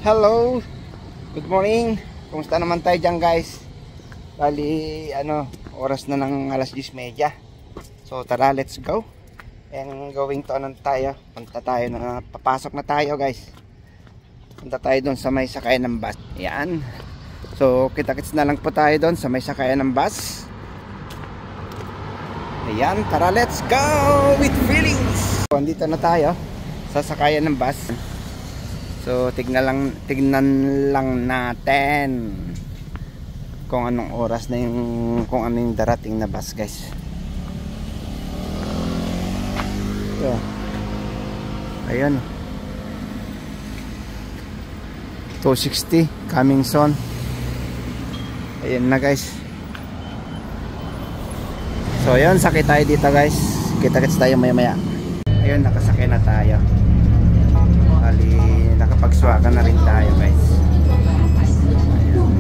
Hello, good morning. Kumusta naman tayo dyan guys? Bali, oras na ng alas 10:30. So tara, let's go. And going to tayo? Papasok na tayo guys. Punta tayo doon sa may sakayan ng bus. Yan. So kita-kits na lang po tayo doon sa may sakayan ng bus. Ayan, tara, let's go with feelings. So andito na tayo sa sakayan ng bus. So tignan lang natin kung anong oras na kung ano yung darating na bus guys. So, ayun, 260 coming soon. Ayun na guys. So ayun, sakay tayo dito guys. Kita-kits tayo maya maya. Ayun, nakasakay na tayo. Bali, nakapagswaka na rin tayo guys. Ayun.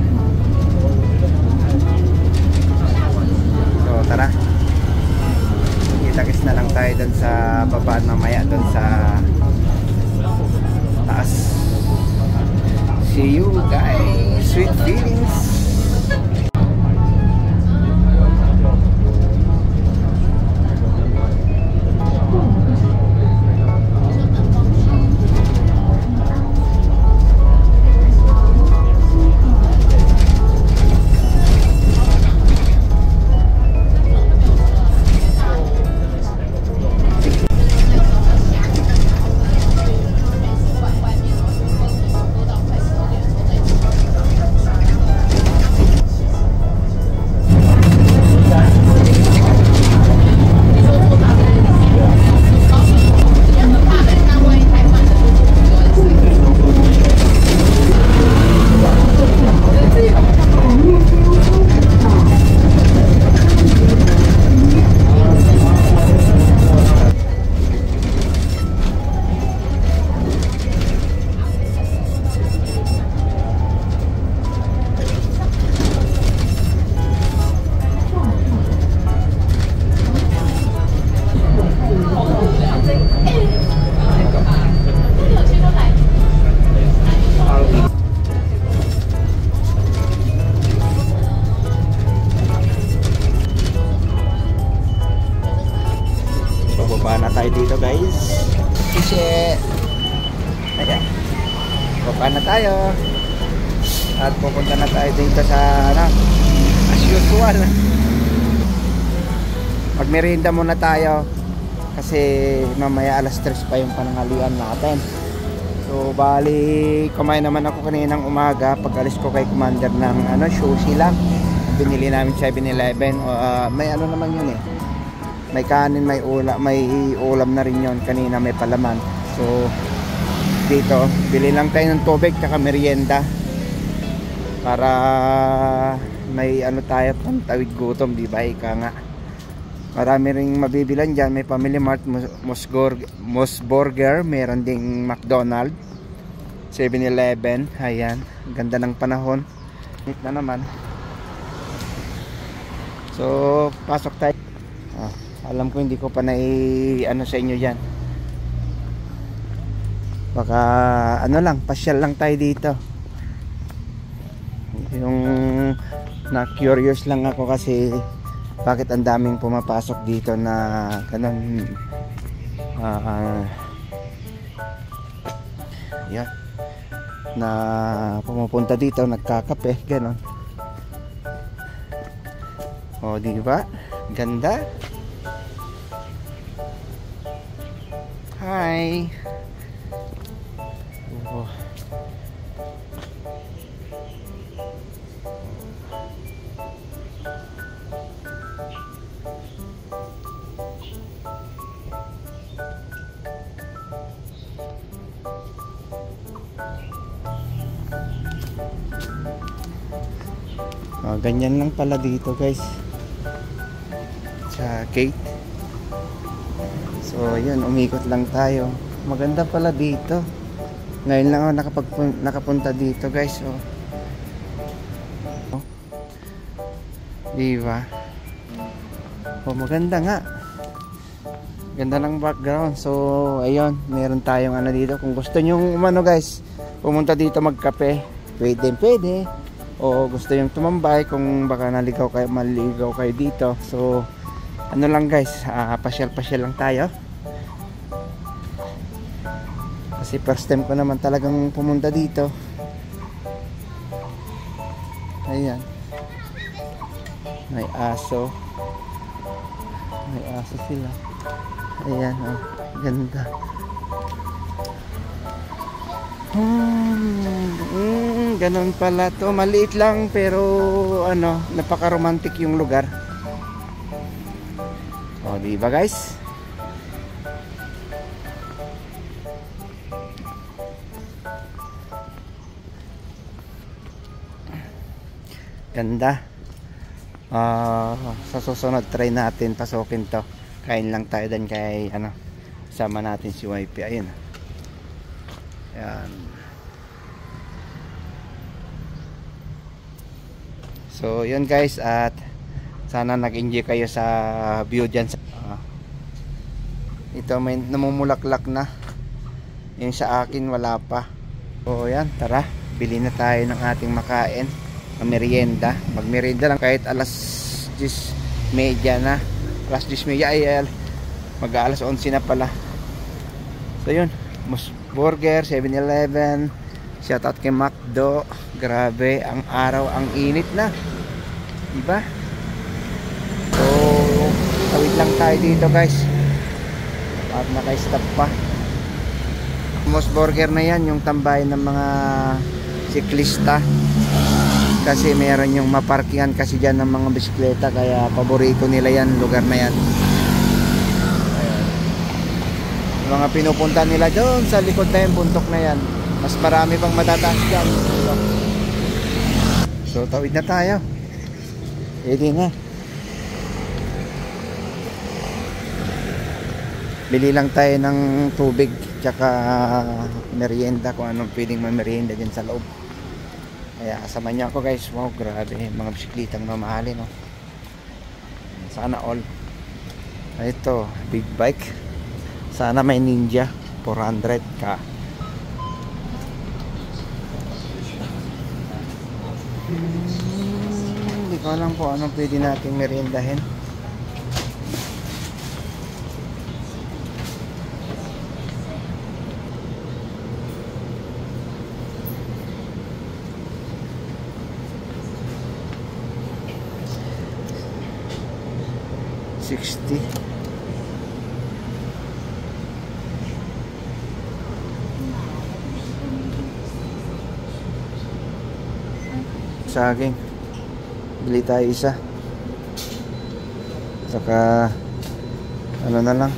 So tara, kita-kits na lang tayo dun sa baba mamaya, dun sa taas. See you guys, sweet feelings. Tayo dito guys. Kasi ayan, baba na tayo at pupunta na tayo dito sa as usual, magmerienda muna tayo kasi mamaya alas 3 pa yung panangalian natin. So bali, kumain naman ako kaninang umaga pag alis ko kay Commander ng sushi lang. Binili namin 7-Eleven. May naman yun eh, may kanin, may ulam na rin yon. Kanina may palaman. So dito bili lang tayo ng tubig at merienda para may tayo pantawid gutom, di ba? Ika nga, marami ring mabibilan dyan. May Family Mart, Mosburger, meron ding McDonald's, 7-Eleven. Ayan, ganda ng panahon, init na naman. So pasok tayo. Alam ko hindi ko pa sa inyo dyan. Baka lang, pasyal lang tayo dito. Yung na-curious lang ako kasi bakit ang daming pumapasok dito na ganun. Yan. Na pumupunta dito, nagkakape, ganun. O, diba? Ganda. Hi. Oh. Ganyan lang pala dito guys sa gate. So yun, umikot lang tayo. Maganda pala dito. Ngayon lang ako nakapunta dito guys. Diba? Maganda nga. Ganda ng background. So ayun, meron tayong dito. Kung gusto nyo guys, pumunta dito magkape, pwede. O gusto yung tumambay kung baka maligaw kayo dito. So ano lang guys, pasyal lang tayo. Kasi first time ko naman talagang pumunta dito. Ayan. May aso sila. Ayan, ganda. Ganun pala to. Maliit lang pero napaka-romantic yung lugar. O, diba guys? Ganda. Sa susunod try natin pasukin to. Kain lang tayo din kay sama natin si YP. Ayun. Yan. So yun guys, at sana nag-enjoy kayo sa view dyan. Ito may namumulaklak na. Yung sa akin wala pa. So yan, tara, bili na tayo ng ating makain, merienda. Magmerienda lang kahit alas 10:30 na. Alas 10:30 ay mag-aalas 11 na pala. So yun, Burger, 7-Eleven. Shoutout kay McDo. Grabe, ang araw, ang init na, diba? So tawid lang tayo dito guys, at naka-stop pa. Burger na yan, yung tambayan ng mga siklista. Kasi meron yung maparkingan kasi dyan ng mga bisikleta, kaya paborito nila yan, lugar na yan. Ayan. Yung mga pinupunta nila doon sa likod na yung bundok na yan, mas marami pang matataas dyan. So tawid na tayo. Pwede na. Bili lang tayo ng tubig tsaka merienda, kung anong pwedeng mamerienda dyan sa loob. Kaya kasama niyo ako guys. Wow, grabe, mga bisiklitang mamahalin, no? Sana all. Ito, big bike. Sana may Ninja 400k. Hindi ko alam po anong pwede natin meriendahin. $60. Saging, bili tayo isa. Saka na lang,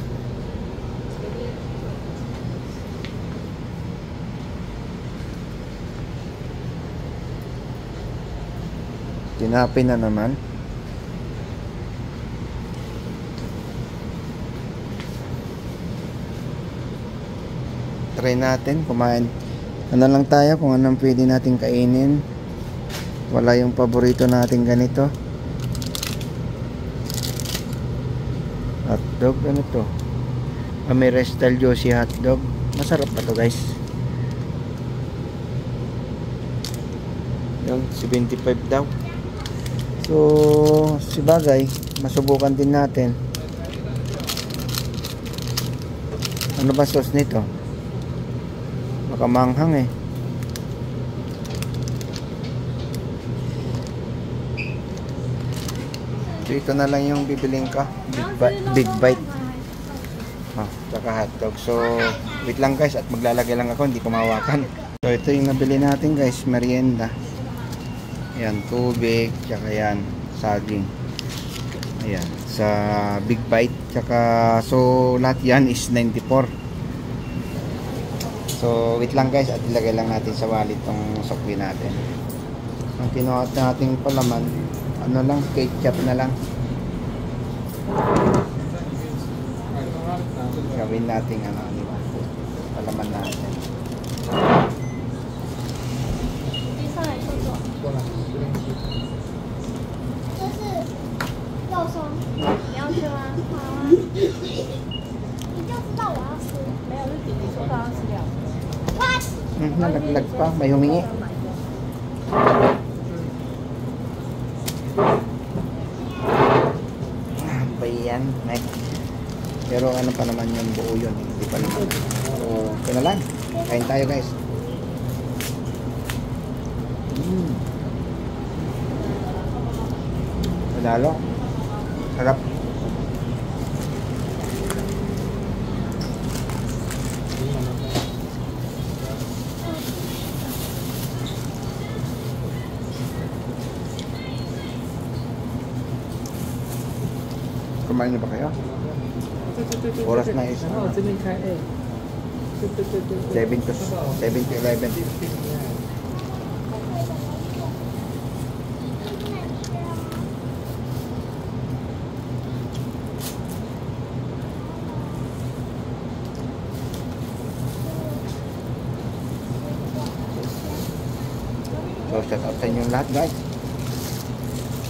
tinapin na naman. Try natin kumain. Lang tayo kung anong pwede natin kainin. Wala yung paborito natin ganito. Hotdog, ano to? Amires style Josie hotdog. Masarap pa to guys. Yung 75 daw. So sibagay, masubukan din natin. Ano ba sauce nito? Baka manghang eh. So ito na lang yung bibiling ka. Big bite. Tsaka hotdog. So wait lang guys, at maglalagay lang ako, hindi ko mahawakan. So ito yung nabili natin guys, merienda. Ayan, tubig, tsaka yan, saging. Ayan, sa big bite. Tsaka, so lahat yan is 94. So wait lang guys, at ilagay lang natin sa wallet tong sukli natin. Ang kinuha nating palaman, ano lang, ketchup na lang. Gawin natin palaman natin. nalaglag pa, may humingi. Ba yan? Pero ano pa naman yung buo yun, hindi pa naman. So, okay na lang. Kain tayo guys. Lalo. Sarap. Kumain na ba kayo? Oras na is 7 to 11. So, shout out sa inyong lahat guys.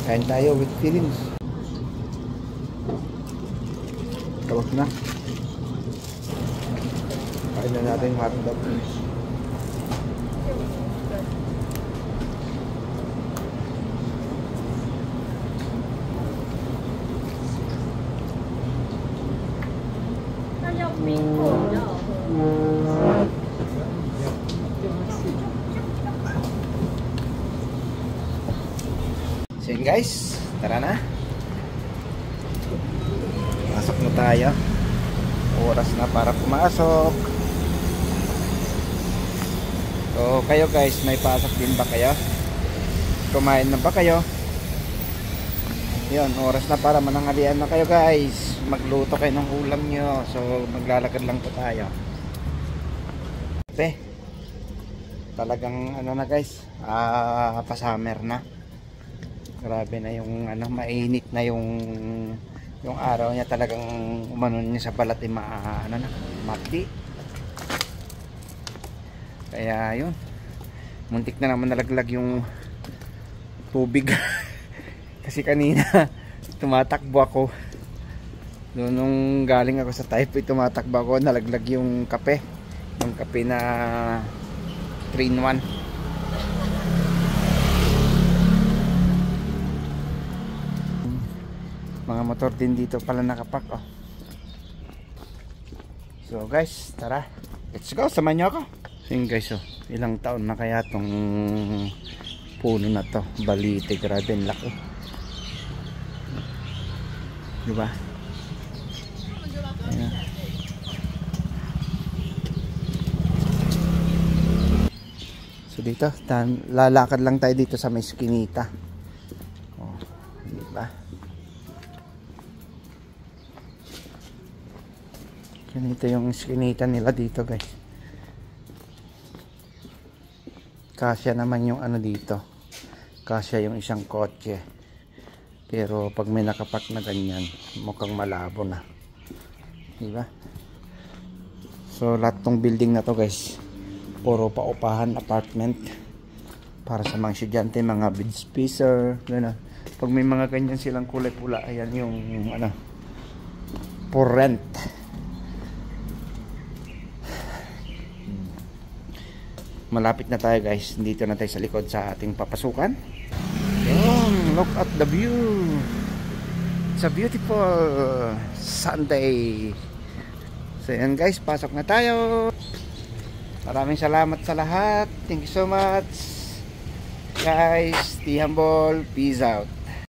Kain tayo with feelings. Tapos na. Kain na natin yung hotdog. So yun guys, tara na. Pasok na tayo. Oras na para pumasok. So kayo guys, may pasok din ba kayo? Kumain na ba kayo? Yun, oras na para mananghalian na kayo guys. Magluto kayo ng ulam nyo. So maglalakad lang po tayo. Talagang ano na guys, pa-summer na. Grabe na yung ano, mainit na yung araw niya, talagang umano niya sa balat ay ano na, mati. Kaya yun, muntik na naman nalaglag yung tubig. Kasi kanina tumatakbo ako doon nung galing ako sa Taipei, tumatakbo ako, nalaglag yung kape na 3-in-1. Mga motor din dito pala nakapak, oh. So guys, tara, let's go, samahan nyo ako. So yun guys, oh, ilang taon na kaya tong puno na to, balite, grabe ang laki, diba? Ayan. So dito, lalakad lang tayo dito sa may skinita, oh, diba? Ganito yung skinita nila dito guys. Kasya naman yung ano dito, kasya yung isang kotse. Pero pag may nakapak na ganyan, mukhang malabo na, diba? So lahat tong building na to guys, puro paupahan, apartment para sa mga estudyante, mga bed spacer, gano'n. Pag may mga ganyan silang kulay pula, ayan yung ano, for rent. Malapit na tayo guys, dito na tayo sa likod sa ating papasukan. Yun, look at the view. It's a beautiful Sunday. So yan guys, pasok na tayo. Maraming salamat sa lahat. Thank you so much guys. Stay humble, peace out.